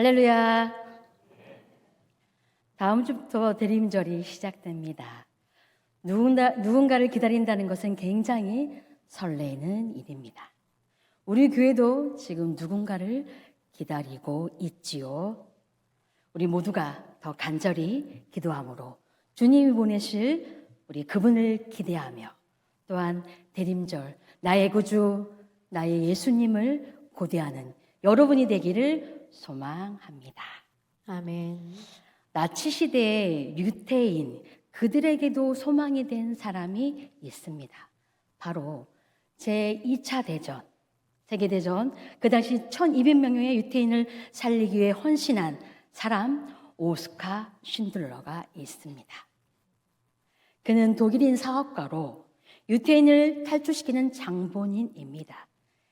할렐루야. 다음 주부터 대림절이 시작됩니다. 누군가를 기다린다는 것은 굉장히 설레는 일입니다. 우리 교회도 지금 누군가를 기다리고 있지요. 우리 모두가 더 간절히 기도함으로 주님이 보내실 우리 그분을 기대하며 또한 대림절 나의 구주 나의 예수님을 고대하는 여러분이 되기를 소망합니다. 아멘. 나치 시대의 유태인 그들에게도 소망이 된 사람이 있습니다. 바로 제2차 대전, 세계대전 그 당시 1200명의 유태인을 살리기 위해 헌신한 사람 오스카 쉰들러가 있습니다. 그는 독일인 사업가로 유태인을 탈출시키는 장본인입니다.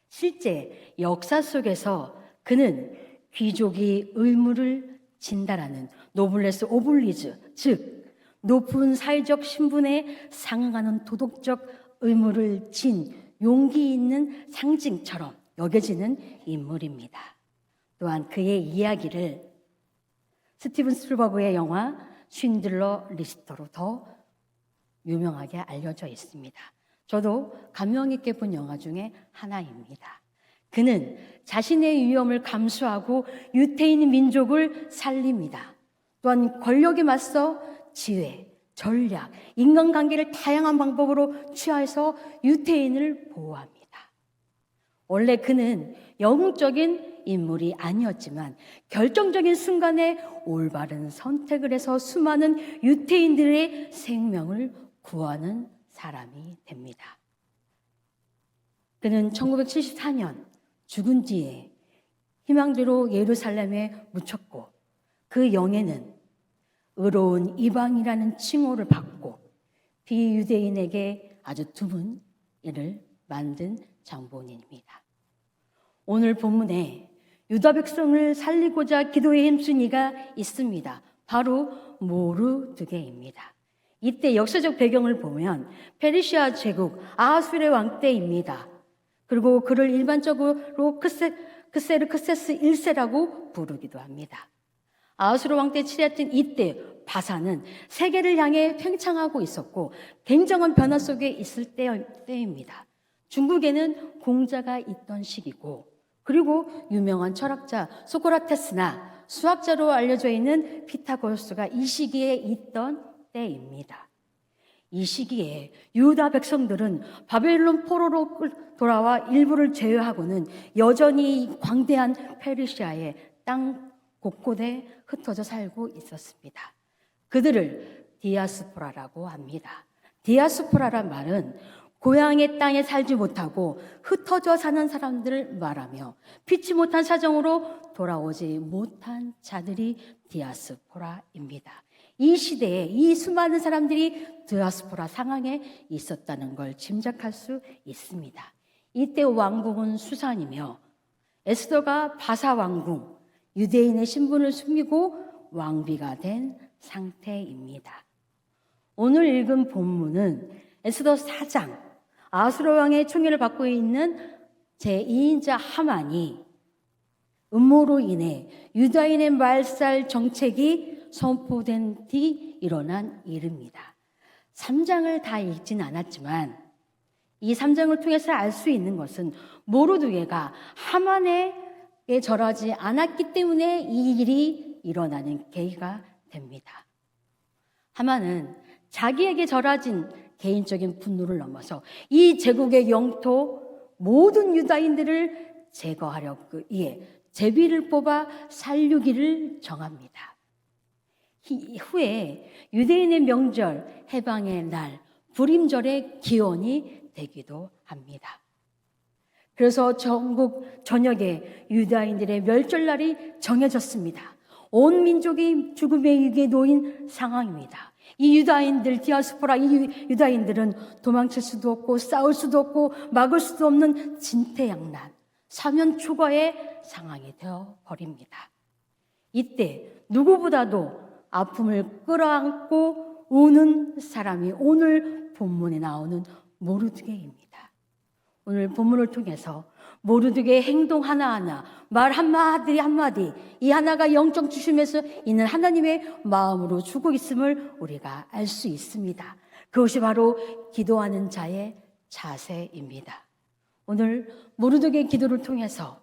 실제 역사 속에서 그는 귀족이 의무를 진다라는 노블레스 오블리즈, 즉 높은 사회적 신분에 상응하는 도덕적 의무를 진 용기 있는 상징처럼 여겨지는 인물입니다. 또한 그의 이야기를 스티븐 스필버그의 영화 쉰들러 리스트로 더 유명하게 알려져 있습니다. 저도 감명 있게 본 영화 중에 하나입니다. 그는 자신의 위험을 감수하고 유태인 민족을 살립니다. 또한 권력에 맞서 지혜, 전략, 인간관계를 다양한 방법으로 취하해서 유태인을 보호합니다. 원래 그는 영웅적인 인물이 아니었지만 결정적인 순간에 올바른 선택을 해서 수많은 유태인들의 생명을 구하는 사람이 됩니다. 그는 1974년 죽은 뒤에 희망대로 예루살렘에 묻혔고 그 영예는 의로운 이방이라는 칭호를 받고 비유대인에게 아주 드문 일을 만든 장본인입니다. 오늘 본문에 유다 백성을 살리고자 기도에 힘쓴 이가 있습니다. 바로 모르드게입니다. 이때 역사적 배경을 보면 페르시아 제국 아하수르의 왕 때입니다. 그리고 그를 일반적으로 크세르크세스 1세라고 부르기도 합니다. 아하수르 왕 때 치렀던 이때 바사는 세계를 향해 팽창하고 있었고 굉장한 변화 속에 있을 때입니다. 중국에는 공자가 있던 시기고 그리고 유명한 철학자 소크라테스나 수학자로 알려져 있는 피타고라스가 이 시기에 있던 때입니다. 이 시기에 유다 백성들은 바벨론 포로로 돌아와 일부를 제외하고는 여전히 광대한 페르시아의 땅 곳곳에 흩어져 살고 있었습니다. 그들을 디아스포라라고 합니다. 디아스포라란 말은 고향의 땅에 살지 못하고 흩어져 사는 사람들을 말하며 피치 못한 사정으로 돌아오지 못한 자들이 디아스포라입니다. 이 시대에 이 수많은 사람들이 디아스포라 상황에 있었다는 걸 짐작할 수 있습니다. 이때 왕궁은 수산이며 에스더가 바사 왕궁, 유대인의 신분을 숨기고 왕비가 된 상태입니다. 오늘 읽은 본문은 에스더 4장, 아수르 왕의 총애를 받고 있는 제2인자 하만이 음모로 인해 유다인의 말살 정책이 선포된 뒤 일어난 일입니다. 3장을 다 읽진 않았지만 이 3장을 통해서 알 수 있는 것은 모르드게가 하만에게 절하지 않았기 때문에 이 일이 일어나는 계기가 됩니다. 하만은 자기에게 절하진 개인적인 분노를 넘어서 이 제국의 영토 모든 유다인들을 제거하려고 위해 제비를 뽑아 살리기를 정합니다. 후에 유대인의 명절 해방의 날 불임절의 기원이 되기도 합니다. 그래서 전국 전역에 유다인들의 멸절날이 정해졌습니다. 온 민족이 죽음의 위기에 놓인 상황입니다. 이 유다인들, 디아스포라 이 유다인들은 도망칠 수도 없고 싸울 수도 없고 막을 수도 없는 진퇴양난, 사면초가의 상황이 되어버립니다. 이때 누구보다도 아픔을 끌어안고 우는 사람이 오늘 본문에 나오는 모르드게입니다. 오늘 본문을 통해서 모르드게의 행동 하나하나, 말 한마디 한마디, 이 하나가 영적 주심에서 있는 하나님의 마음으로 주고 있음을 우리가 알 수 있습니다. 그것이 바로 기도하는 자의 자세입니다. 오늘 모르드게의 기도를 통해서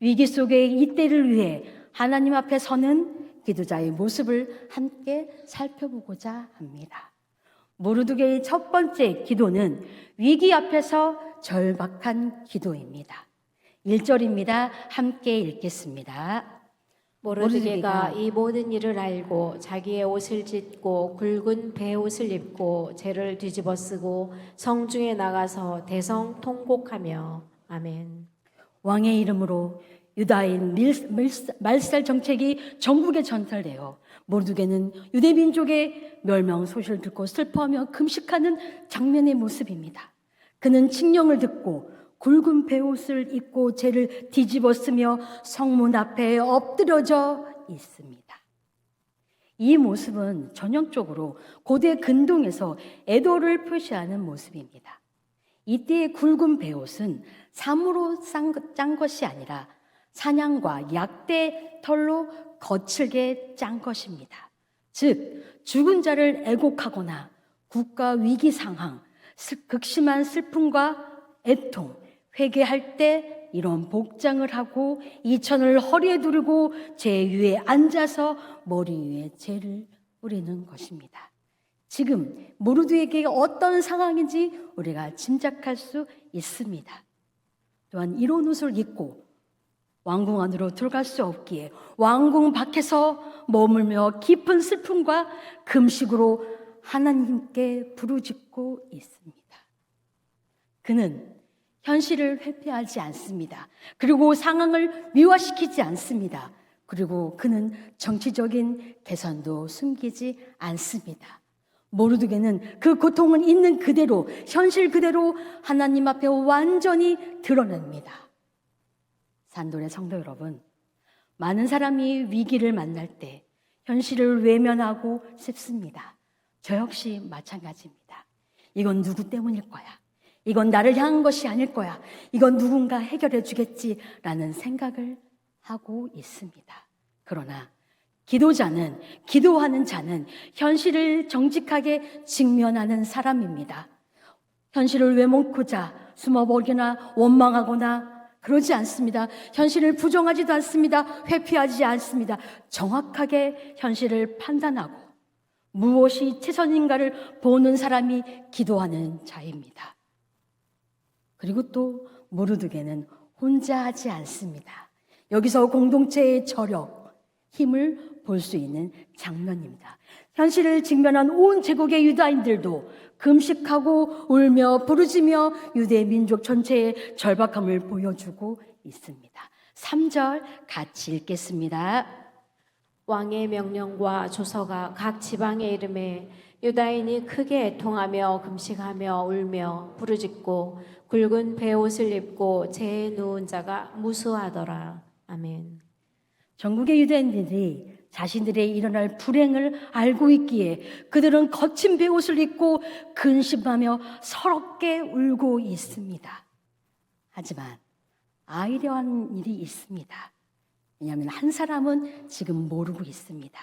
위기 속의 이때를 위해 하나님 앞에 서는 기도자의 모습을 함께 살펴보고자 합니다. 모르드게의 첫 번째 기도는 위기 앞에서 절박한 기도입니다. 1절입니다. 함께 읽겠습니다. 모르드게가 이 모든 일을 알고 자기의 옷을 찢고 굵은 베옷을 입고 재를 뒤집어 쓰고 성중에 나가서 대성 통곡하며 아멘. 왕의 이름으로 유다인 말살 정책이 전국에 전달되어 모르드게는 유대 민족의 멸망 소식을 듣고 슬퍼하며 금식하는 장면의 모습입니다. 그는 칙령을 듣고 굵은 베옷을 입고 재를 뒤집어 쓰며 성문 앞에 엎드려져 있습니다. 이 모습은 전형적으로 고대 근동에서 애도를 표시하는 모습입니다. 이때의 굵은 베옷은 삼으로 짠 것이 아니라 사냥과 약대 털로 거칠게 짠 것입니다. 즉 죽은 자를 애곡하거나 국가 위기 상황, 극심한 슬픔과 애통, 회개할 때 이런 복장을 하고 이천을 허리에 두르고 재 위에 앉아서 머리 위에 재를 뿌리는 것입니다. 지금 모르드게에게 어떤 상황인지 우리가 짐작할 수 있습니다. 또한 이런 옷을 입고 왕궁 안으로 들어갈 수 없기에 왕궁 밖에서 머물며 깊은 슬픔과 금식으로 하나님께 부르짖고 있습니다. 그는 현실을 회피하지 않습니다. 그리고 상황을 미화시키지 않습니다. 그리고 그는 정치적인 개선도 숨기지 않습니다. 모르드게는 그 고통은 있는 그대로, 현실 그대로 하나님 앞에 완전히 드러냅니다. 산돌의 성도 여러분, 많은 사람이 위기를 만날 때 현실을 외면하고 싶습니다. 저 역시 마찬가지입니다. 이건 누구 때문일 거야. 이건 나를 향한 것이 아닐 거야. 이건 누군가 해결해 주겠지라는 생각을 하고 있습니다. 그러나 기도자는, 기도하는 자는 현실을 정직하게 직면하는 사람입니다. 현실을 외면하고자 숨어버리거나 원망하거나 그러지 않습니다. 현실을 부정하지도 않습니다. 회피하지 않습니다. 정확하게 현실을 판단하고 무엇이 최선인가를 보는 사람이 기도하는 자입니다. 그리고 또 모르드게는 혼자 하지 않습니다. 여기서 공동체의 저력, 힘을 볼 수 있는 장면입니다. 현실을 직면한 온 제국의 유다인들도 금식하고 울며 부르짖며 유대 민족 전체의 절박함을 보여주고 있습니다. 3절 같이 읽겠습니다. 왕의 명령과 조서가 각 지방에 이름에 유다인이 크게 애통하며 금식하며 울며 부르짖고 굵은 베옷을 입고 재에 누운 자가 무수하더라. 아멘. 전국의 유대인들이 자신들의 일어날 불행을 알고 있기에 그들은 거친 베옷을 입고 근심하며 서럽게 울고 있습니다. 하지만 아이러한 일이 있습니다. 왜냐하면 한 사람은 지금 모르고 있습니다.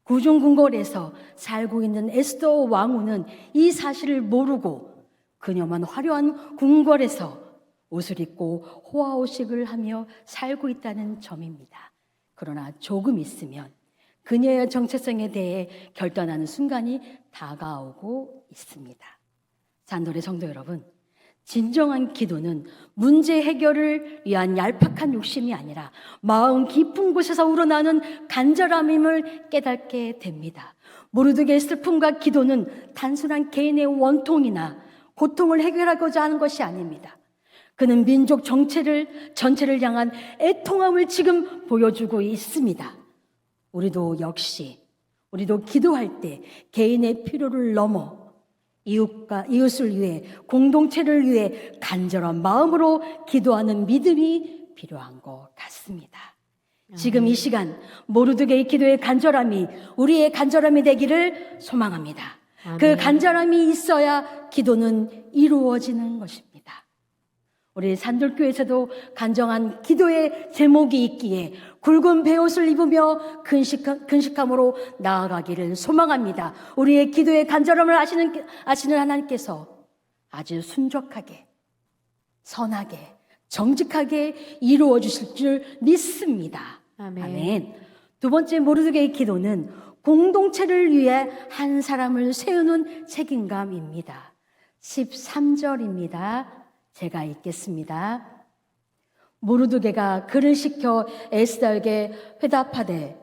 구중궁궐에서 살고 있는 에스더 왕후는 이 사실을 모르고 그녀만 화려한 궁궐에서 옷을 입고 호화호식을 하며 살고 있다는 점입니다. 그러나 조금 있으면 그녀의 정체성에 대해 결단하는 순간이 다가오고 있습니다. 산돌의 성도 여러분, 진정한 기도는 문제 해결을 위한 얄팍한 욕심이 아니라 마음 깊은 곳에서 우러나오는 간절함임을 깨닫게 됩니다. 모르드게의 슬픔과 기도는 단순한 개인의 원통이나 고통을 해결하고자 하는 것이 아닙니다. 그는 민족 전체를 향한 애통함을 지금 보여주고 있습니다. 우리도 기도할 때 개인의 필요를 넘어 이웃을 위해, 공동체를 위해 간절한 마음으로 기도하는 믿음이 필요한 것 같습니다. 지금 이 시간 모르드게의 기도의 간절함이 우리의 간절함이 되기를 소망합니다. 그 간절함이 있어야 기도는 이루어지는 것입니다. 우리 산돌교에서도 간정한 기도의 제목이 있기에 굵은 베옷을 입으며 근식함으로 나아가기를 소망합니다. 우리의 기도의 간절함을 아시는 하나님께서 아주 순적하게, 선하게, 정직하게 이루어 주실 줄 믿습니다. 아멘. 아멘. 두 번째 모르드게의 기도는 공동체를 위해 한 사람을 세우는 책임감입니다. 13절입니다. 제가 읽겠습니다. 모르드게가 그를 시켜 에스더에게 회답하되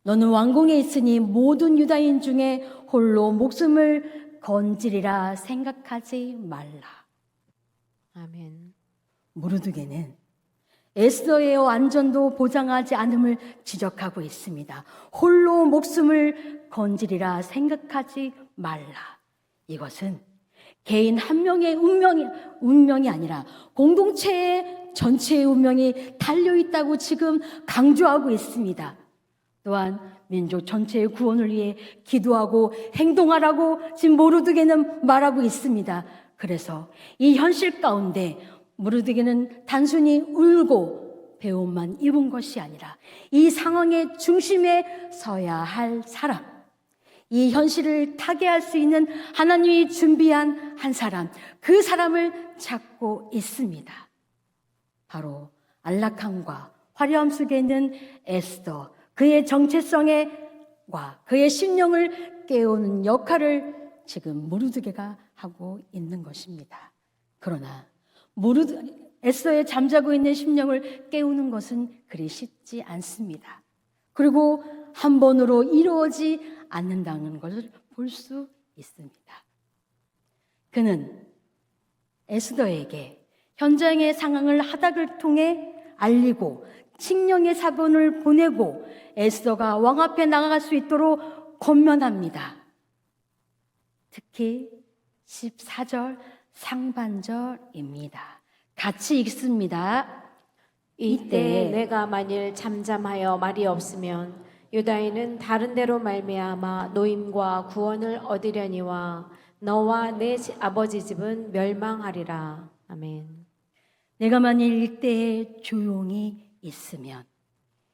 너는 왕궁에 있으니 모든 유다인 중에 홀로 목숨을 건지리라 생각하지 말라. 아멘. 모르드게는 에스더의 안전도 보장하지 않음을 지적하고 있습니다. 홀로 목숨을 건지리라 생각하지 말라. 이것은 개인 한 명의 운명이 아니라 공동체의 전체의 운명이 달려있다고 지금 강조하고 있습니다. 또한 민족 전체의 구원을 위해 기도하고 행동하라고 지금 모르드게는 말하고 있습니다. 그래서 이 현실 가운데 모르드게는 단순히 울고 배움만 입은 것이 아니라 이 상황의 중심에 서야 할 사람, 이 현실을 타개할 수 있는 하나님이 준비한 한 사람, 그 사람을 찾고 있습니다. 바로 안락함과 화려함 속에 있는 에스더, 그의 정체성과 그의 심령을 깨우는 역할을 지금 모르드게가 하고 있는 것입니다. 그러나 에스더의 잠자고 있는 심령을 깨우는 것은 그리 쉽지 않습니다. 그리고 한 번으로 이루어지지 않는다는 것을 볼 수 있습니다. 그는 에스더에게 현장의 상황을 하닥을 통해 알리고 칙령의 사본을 보내고 에스더가 왕 앞에 나아갈 수 있도록 권면합니다. 특히 14절 상반절입니다. 같이 읽습니다. 이때 내가 만일 잠잠하여 말이 없으면 유다인은 다른 데로 말미암아 노임과 구원을 얻으려니와 너와 내 아버지 집은 멸망하리라. 아멘. 내가 만일 이때에 조용히 있으면,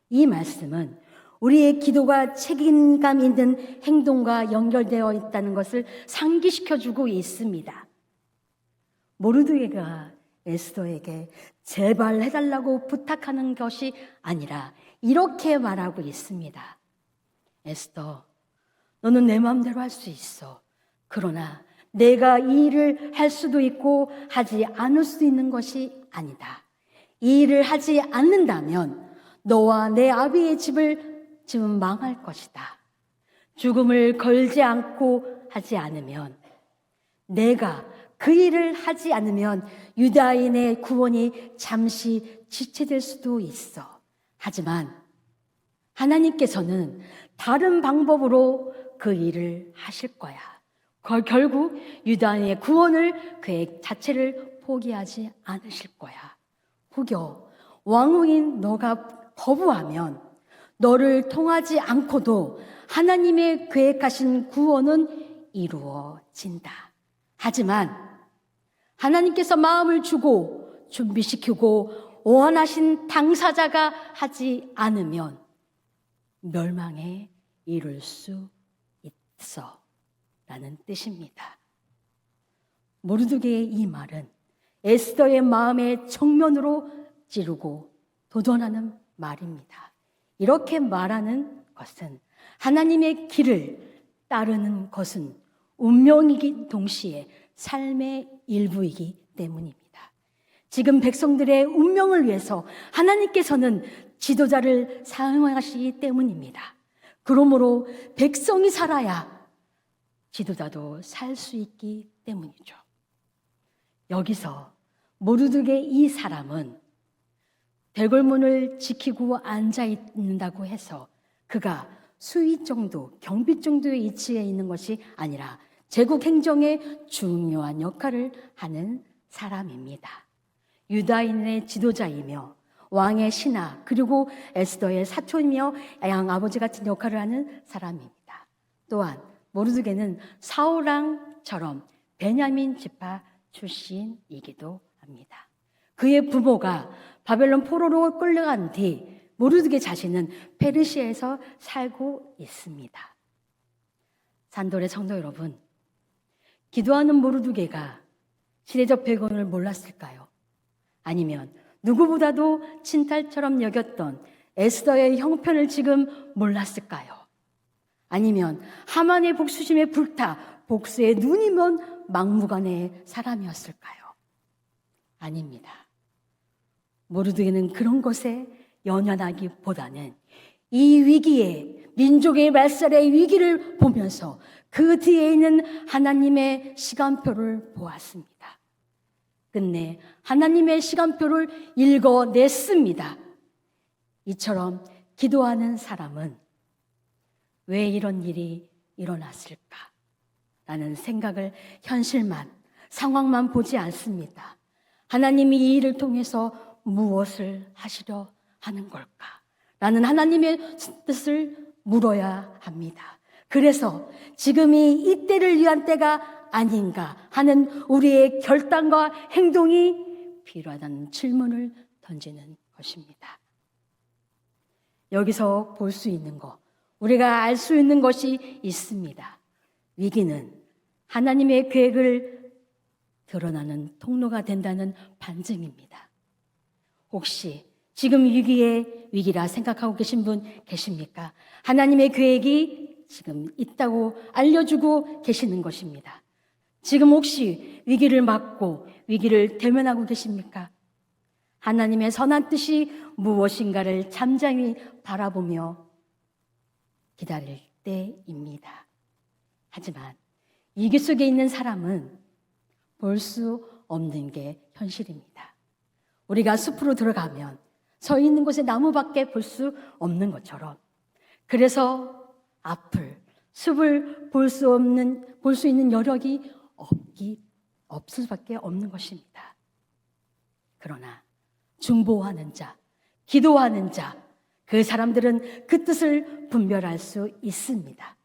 이 말씀은 우리의 기도가 책임감 있는 행동과 연결되어 있다는 것을 상기시켜주고 있습니다. 모르드게가 에스더에게 제발 해달라고 부탁하는 것이 아니라 이렇게 말하고 있습니다. 에스더, 너는 내 마음대로 할 수 있어. 그러나 내가 이 일을 할 수도 있고 하지 않을 수 있는 것이 아니다. 이 일을 하지 않는다면 너와 내 아비의 집은 망할 것이다. 죽음을 걸지 않고 하지 않으면, 내가 그 일을 하지 않으면 유다인의 구원이 잠시 지체될 수도 있어. 하지만 하나님께서는 다른 방법으로 그 일을 하실 거야. 결국 유다인의 구원을, 계획 자체를 포기하지 않으실 거야. 혹여 왕후인 너가 거부하면 너를 통하지 않고도 하나님의 계획하신 구원은 이루어진다. 하지만 하나님께서 마음을 주고 준비시키고 원하신 당사자가 하지 않으면 멸망에 이를 수 있어 라는 뜻입니다. 모르드게의 이 말은 에스더의 마음의 정면으로 찌르고 도전하는 말입니다. 이렇게 말하는 것은 하나님의 길을 따르는 것은 운명이기 동시에 삶의 일부이기 때문입니다. 지금 백성들의 운명을 위해서 하나님께서는 지도자를 사용하시기 때문입니다. 그러므로 백성이 살아야 지도자도 살 수 있기 때문이죠. 여기서 모르드게 이 사람은 대궐문을 지키고 앉아 있는다고 해서 그가 수위 정도, 경비 정도의 위치에 있는 것이 아니라 제국 행정에 중요한 역할을 하는 사람입니다. 유다인의 지도자이며 왕의 신하, 그리고 에스더의 사촌이며 양아버지 같은 역할을 하는 사람입니다. 또한 모르드게는 사울 왕처럼 베냐민 지파 출신이기도 합니다. 그의 부모가 바벨론 포로로 끌려간 뒤 모르드게 자신은 페르시아에서 살고 있습니다. 산돌의 성도 여러분, 기도하는 모르드게가 시대적 배경을 몰랐을까요? 아니면 누구보다도 친딸처럼 여겼던 에스더의 형편을 지금 몰랐을까요? 아니면 하만의 복수심에 불타 복수의 눈이 먼 막무가내의 사람이었을까요? 아닙니다. 모르드게는 그런 것에 연연하기보다는 이 위기에, 민족의 말살의 위기를 보면서 그 뒤에 있는 하나님의 시간표를 보았습니다. 끝내 하나님의 시간표를 읽어냈습니다. 이처럼 기도하는 사람은 왜 이런 일이 일어났을까? 라는 생각을 현실만, 상황만 보지 않습니다. 하나님이 이 일을 통해서 무엇을 하시려 하는 걸까? 라는 하나님의 뜻을 물어야 합니다. 그래서 지금이 이때를 위한 때가 아닌가 하는 우리의 결단과 행동이 필요하다는 질문을 던지는 것입니다. 여기서 볼 수 있는 것, 우리가 알 수 있는 것이 있습니다. 위기는 하나님의 계획을 드러나는 통로가 된다는 반증입니다. 혹시 지금 위기라 생각하고 계신 분 계십니까? 하나님의 계획이 지금 있다고 알려주고 계시는 것입니다. 지금 혹시 위기를 맞고 위기를 대면하고 계십니까? 하나님의 선한 뜻이 무엇인가를 잠잠히 바라보며 기다릴 때입니다. 하지만 위기 속에 있는 사람은 볼 수 없는 게 현실입니다. 우리가 숲으로 들어가면 서 있는 곳에 나무밖에 볼 수 없는 것처럼, 그래서 숲을 볼 수 있는 여력이 없을 수밖에 없는 것입니다. 그러나 중보하는 자, 기도하는 자, 그 사람들은 그 뜻을 분별할 수 있습니다.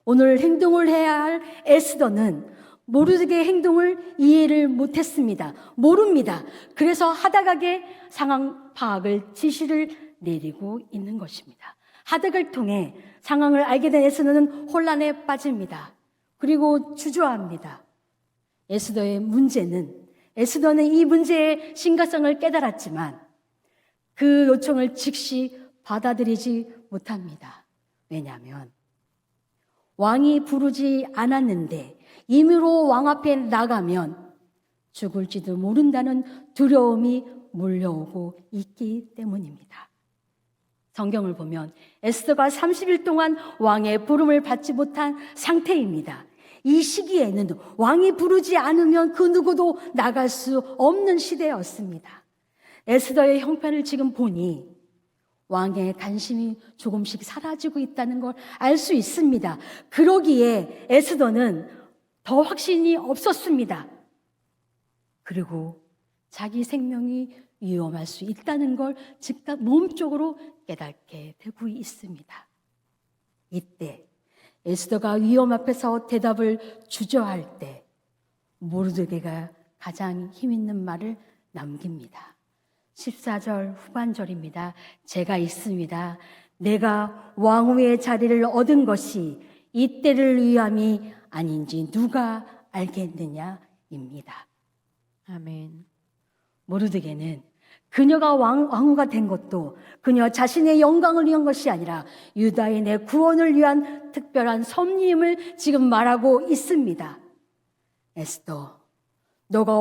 오늘 행동을 해야 할 에스더는 모르드게의 행동을 이해를 못했습니다. 모릅니다. 그래서 하다각의 상황 파악을 지시를 내리고 있는 것입니다. 하닥을 통해 상황을 알게 된 에스더는 혼란에 빠집니다. 그리고 주저합니다. 에스더는 이 문제의 심각성을 깨달았지만 그 요청을 즉시 받아들이지 못합니다. 왜냐하면 왕이 부르지 않았는데 임의로 왕 앞에 나가면 죽을지도 모른다는 두려움이 몰려오고 있기 때문입니다. 성경을 보면 에스더가 30일 동안 왕의 부름을 받지 못한 상태입니다. 이 시기에는 왕이 부르지 않으면 그 누구도 나갈 수 없는 시대였습니다. 에스더의 형편을 지금 보니 왕의 관심이 조금씩 사라지고 있다는 걸 알 수 있습니다. 그러기에 에스더는 더 확신이 없었습니다. 그리고 자기 생명이 위험할 수 있다는 걸 즉각 몸적으로 깨닫게 되고 있습니다. 이때 에스더가 위험 앞에서 대답을 주저할 때 모르드게가 가장 힘있는 말을 남깁니다. 14절 후반절입니다. 제가 있습니다. 내가 왕후의 자리를 얻은 것이 이때를 위함이 아닌지 누가 알겠느냐입니다. 아멘. 모르드게는 그녀가 왕후가 된 것도 그녀 자신의 영광을 위한 것이 아니라 유다의 내 구원을 위한 특별한 섭리임을 지금 말하고 있습니다. 에스더, 너가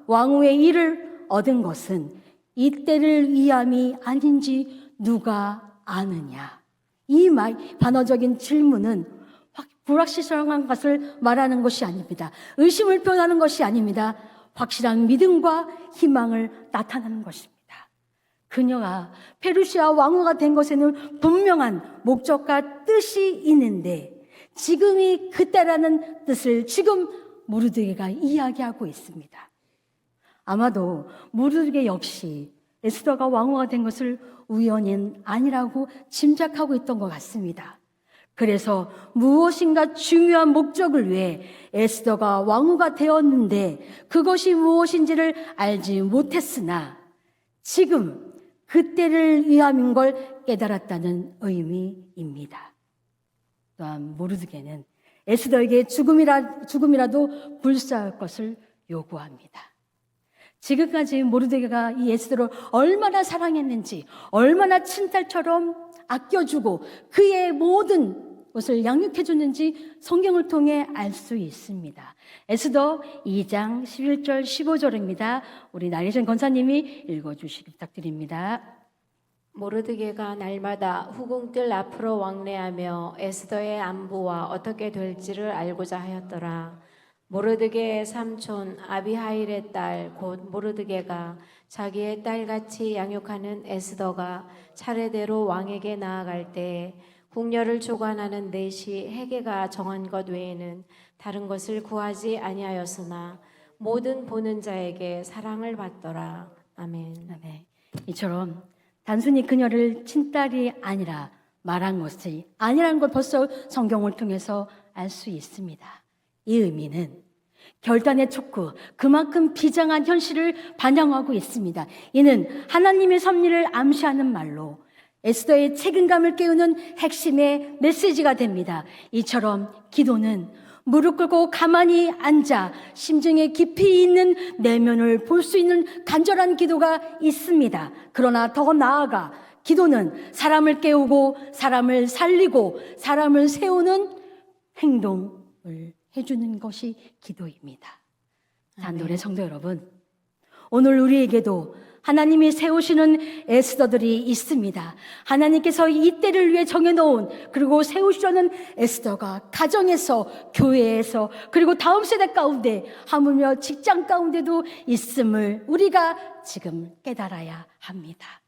왕후의 일을 얻은 것은 이때를 위함이 아닌지 누가 아느냐. 이 반어적인 질문은 불확실한 것을 말하는 것이 아닙니다. 의심을 표현하는 것이 아닙니다. 확실한 믿음과 희망을 나타내는 것입니다. 그녀가 페르시아 왕후가 된 것에는 분명한 목적과 뜻이 있는데 지금이 그때라는 뜻을 지금 모르드게가 이야기하고 있습니다. 아마도 모르드게 역시 에스더가 왕후가 된 것을 우연은 아니라고 짐작하고 있던 것 같습니다. 그래서 무엇인가 중요한 목적을 위해 에스더가 왕후가 되었는데 그것이 무엇인지를 알지 못했으나 지금 그때를 위함인 걸 깨달았다는 의미입니다. 또한 모르드게는 에스더에게 죽음이라도 불사할 것을 요구합니다. 지금까지 모르드게가 이 에스더를 얼마나 사랑했는지, 얼마나 친딸처럼 아껴주고 그의 모든 것을 양육해줬는지 성경을 통해 알 수 있습니다. 에스더 2장 11절 15절입니다. 우리 나리전 권사님이 읽어주시기 부탁드립니다. 모르드게가 날마다 후궁들 앞으로 왕래하며 에스더의 안부와 어떻게 될지를 알고자 하였더라. 모르드게의 삼촌 아비하일의 딸 곧 모르드게가 자기의 딸같이 양육하는 에스더가 차례대로 왕에게 나아갈 때 궁녀를 주관하는 넷이 헤게가 정한 것 외에는 다른 것을 구하지 아니하였으나 모든 보는 자에게 사랑을 받더라. 아멘. 네. 이처럼 단순히 그녀를 친딸이 아니라 말한 것이 아니라는 걸 벌써 성경을 통해서 알 수 있습니다. 이 의미는 결단의 촉구, 그만큼 비장한 현실을 반영하고 있습니다. 이는 하나님의 섭리를 암시하는 말로 에스더의 책임감을 깨우는 핵심의 메시지가 됩니다. 이처럼 기도는 무릎 꿇고 가만히 앉아 심중에 깊이 있는 내면을 볼 수 있는 간절한 기도가 있습니다. 그러나 더 나아가 기도는 사람을 깨우고 사람을 살리고 사람을 세우는 행동을 해주는 것이 기도입니다. 단돌의 성도 여러분, 오늘 우리에게도 하나님이 세우시는 에스더들이 있습니다. 하나님께서 이 때를 위해 정해놓은 그리고 세우시려는 에스더가 가정에서, 교회에서, 그리고 다음 세대 가운데, 하물며 직장 가운데도 있음을 우리가 지금 깨달아야 합니다.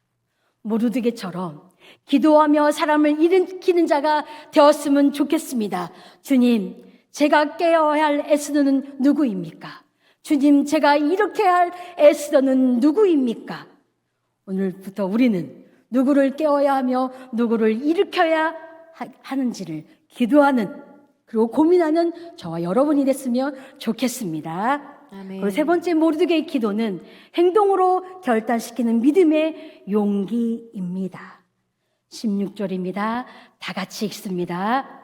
모르드게처럼 기도하며 사람을 일으키는 자가 되었으면 좋겠습니다. 주님, 제가 깨어야 할 에스더는 누구입니까? 주님, 제가 이렇게 할 에스더는 누구입니까? 오늘부터 우리는 누구를 깨워야 하며 누구를 일으켜야 하는지를 기도하는 그리고 고민하는 저와 여러분이 됐으면 좋겠습니다. 아멘. 그리고 세 번째 모르드게의 기도는 행동으로 결단시키는 믿음의 용기입니다. 16절입니다. 다 같이 읽습니다.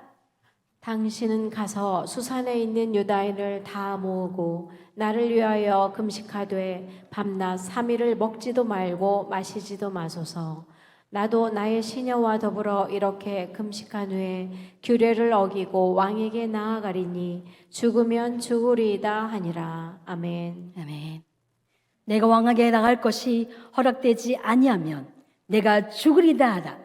당신은 가서 수산에 있는 유다인을 다 모으고 나를 위하여 금식하되 밤낮 3일을 먹지도 말고 마시지도 마소서. 나도 나의 시녀와 더불어 이렇게 금식한 후에 규례를 어기고 왕에게 나아가리니 죽으면 죽으리이다 하니라. 아멘. 아멘. 내가 왕에게 나갈 것이 허락되지 아니하면 내가 죽으리다 하다.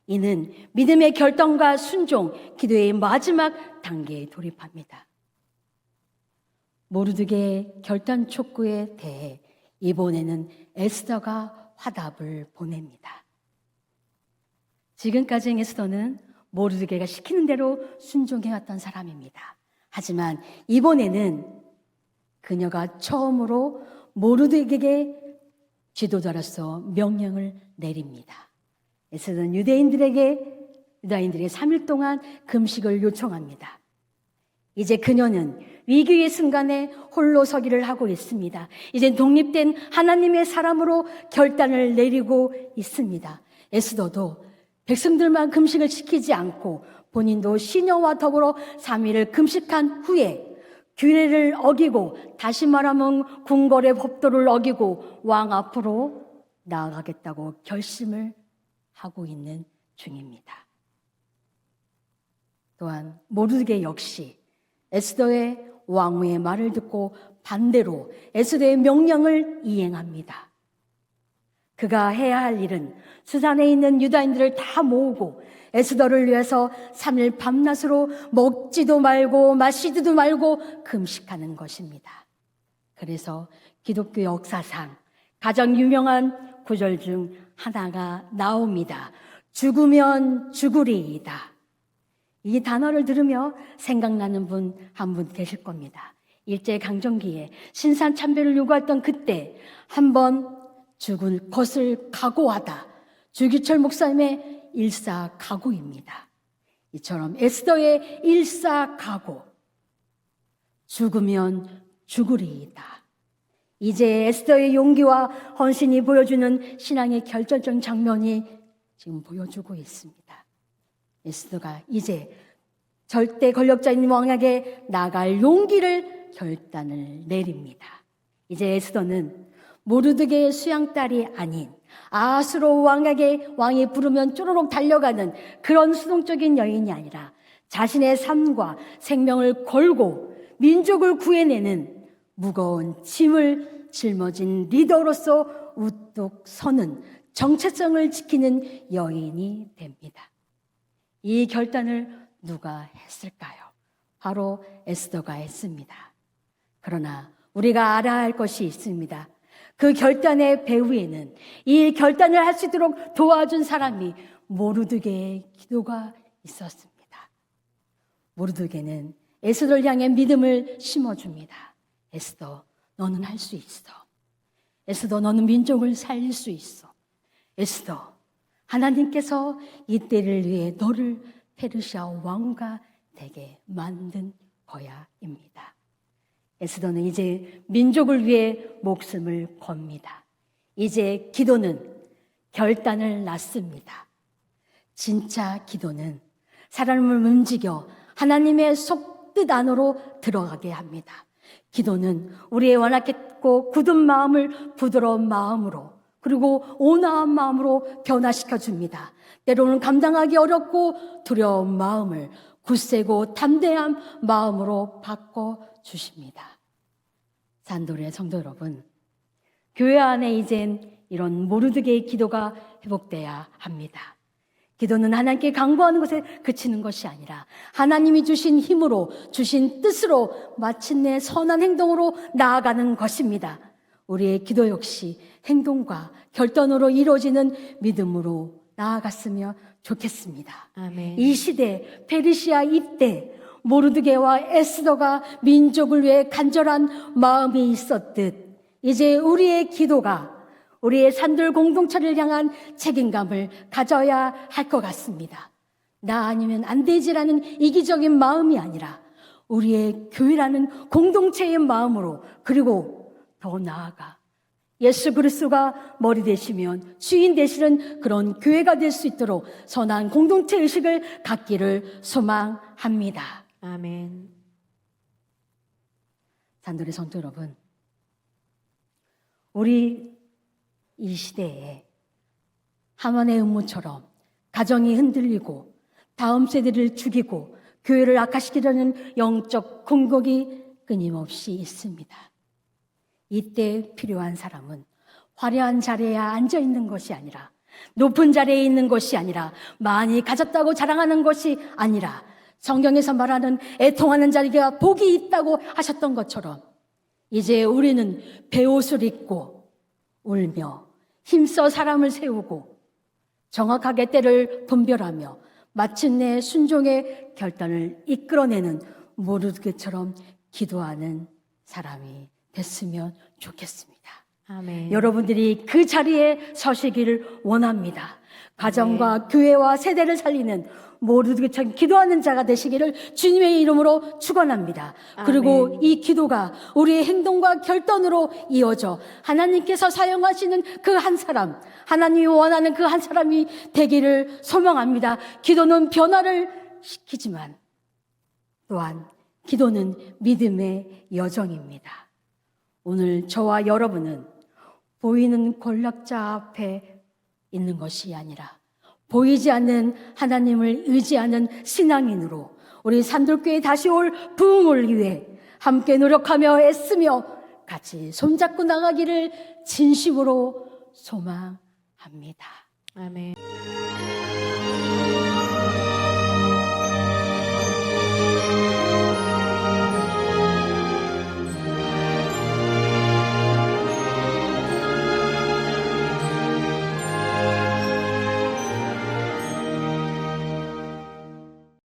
이는 믿음의 결단과 순종, 기도의 마지막 단계에 돌입합니다. 모르드게의 결단 촉구에 대해 이번에는 에스더가 화답을 보냅니다. 지금까지 에스더는 모르드게가 시키는 대로 순종해왔던 사람입니다. 하지만 이번에는 그녀가 처음으로 모르드게에게 지도자로서 명령을 내립니다. 에스더는 유다인들에게 3일 동안 금식을 요청합니다. 이제 그녀는 위기의 순간에 홀로 서기를 하고 있습니다. 이제 독립된 하나님의 사람으로 결단을 내리고 있습니다. 에스더도 백성들만 금식을 시키지 않고 본인도 시녀와 더불어 3일을 금식한 후에 규례를 어기고, 다시 말하면 궁궐의 법도를 어기고 왕 앞으로 나아가겠다고 결심을 하고 있는 중입니다. 또한 모르드게 역시 에스더의 왕후의 말을 듣고 반대로 에스더의 명령을 이행합니다. 그가 해야 할 일은 수산에 있는 유다인들을 다 모으고 에스더를 위해서 3일 밤낮으로 먹지도 말고 마시지도 말고 금식하는 것입니다. 그래서 기독교 역사상 가장 유명한 구절 중 하나가 나옵니다. 죽으면 죽으리이다. 이 단어를 들으며 생각나는 분 한 분 계실 겁니다. 일제강점기에 신상참배를 요구했던 그때 한번 죽을 것을 각오하다. 주기철 목사님의 일사각오입니다. 이처럼 에스더의 일사각오, 죽으면 죽으리이다. 이제 에스더의 용기와 헌신이 보여주는 신앙의 결정적 장면이 지금 보여주고 있습니다. 에스더가 이제 절대 권력자인 왕에게 나갈 용기를 결단을 내립니다. 이제 에스더는 모르드게의 수양딸이 아닌 아하스로 왕이 부르면 쪼르륵 달려가는 그런 수동적인 여인이 아니라 자신의 삶과 생명을 걸고 민족을 구해내는 무거운 짐을 짊어진 리더로서 우뚝 서는 정체성을 지키는 여인이 됩니다. 이 결단을 누가 했을까요? 바로 에스더가 했습니다. 그러나 우리가 알아야 할 것이 있습니다. 그 결단의 배후에는 이 결단을 할 수 있도록 도와준 사람이 모르드게의 기도가 있었습니다. 모르드게는 에스더를 향해 믿음을 심어줍니다. 에스더, 너는 할 수 있어. 에스더, 너는 민족을 살릴 수 있어. 에스더, 하나님께서 이 때를 위해 너를 페르시아 왕후가 되게 만든 거야입니다. 에스더는 이제 민족을 위해 목숨을 겁니다. 이제 기도는 결단을 낳습니다. 진짜 기도는 사람을 움직여 하나님의 속뜻 안으로 들어가게 합니다. 기도는 우리의 완악했고 굳은 마음을 부드러운 마음으로 그리고 온화한 마음으로 변화시켜 줍니다. 때로는 감당하기 어렵고 두려운 마음을 굳세고 담대한 마음으로 바꿔 주십니다. 산돌의 성도 여러분, 교회 안에 이젠 이런 모르드게의 기도가 회복돼야 합니다. 기도는 하나님께 간구하는 것에 그치는 것이 아니라 하나님이 주신 힘으로 주신 뜻으로 마침내 선한 행동으로 나아가는 것입니다. 우리의 기도 역시 행동과 결단으로 이루어지는 믿음으로 나아갔으면 좋겠습니다. 아멘. 이 시대 페르시아 이때 모르드게와 에스더가 민족을 위해 간절한 마음이 있었듯 이제 우리의 기도가 우리의 산돌 공동체를 향한 책임감을 가져야 할 것 같습니다. 나 아니면 안 되지라는 이기적인 마음이 아니라 우리의 교회라는 공동체의 마음으로 그리고 더 나아가 예수 그리스도가 머리 되시면 주인 되시는 그런 교회가 될 수 있도록 선한 공동체 의식을 갖기를 소망합니다. 아멘. 산돌의 성도 여러분, 우리 이 시대에 하만의 음모처럼 가정이 흔들리고 다음 세대를 죽이고 교회를 악화시키려는 영적 공격이 끊임없이 있습니다. 이때 필요한 사람은 화려한 자리에 앉아 있는 것이 아니라 높은 자리에 있는 것이 아니라 많이 가졌다고 자랑하는 것이 아니라 성경에서 말하는 애통하는 자리가 복이 있다고 하셨던 것처럼 이제 우리는 베옷을 입고 울며 힘써 사람을 세우고 정확하게 때를 분별하며 마침내 순종의 결단을 이끌어내는 모르드게처럼 기도하는 사람이 됐으면 좋겠습니다. 아멘. 여러분들이 그 자리에 서시기를 원합니다. 가정과 교회와 세대를 살리는 모르드게처럼 기도하는 자가 되시기를 주님의 이름으로 축원합니다. 그리고 이 기도가 우리의 행동과 결단으로 이어져 하나님께서 사용하시는 그 한 사람, 하나님이 원하는 그 한 사람이 되기를 소망합니다. 기도는 변화를 시키지만 또한 기도는 믿음의 여정입니다. 오늘 저와 여러분은 보이는 권력자 앞에 있는 것이 아니라 보이지 않는 하나님을 의지하는 신앙인으로 우리 산돌교회 다시 올 부흥을 위해 함께 노력하며 애쓰며 같이 손잡고 나가기를 진심으로 소망합니다. 아멘.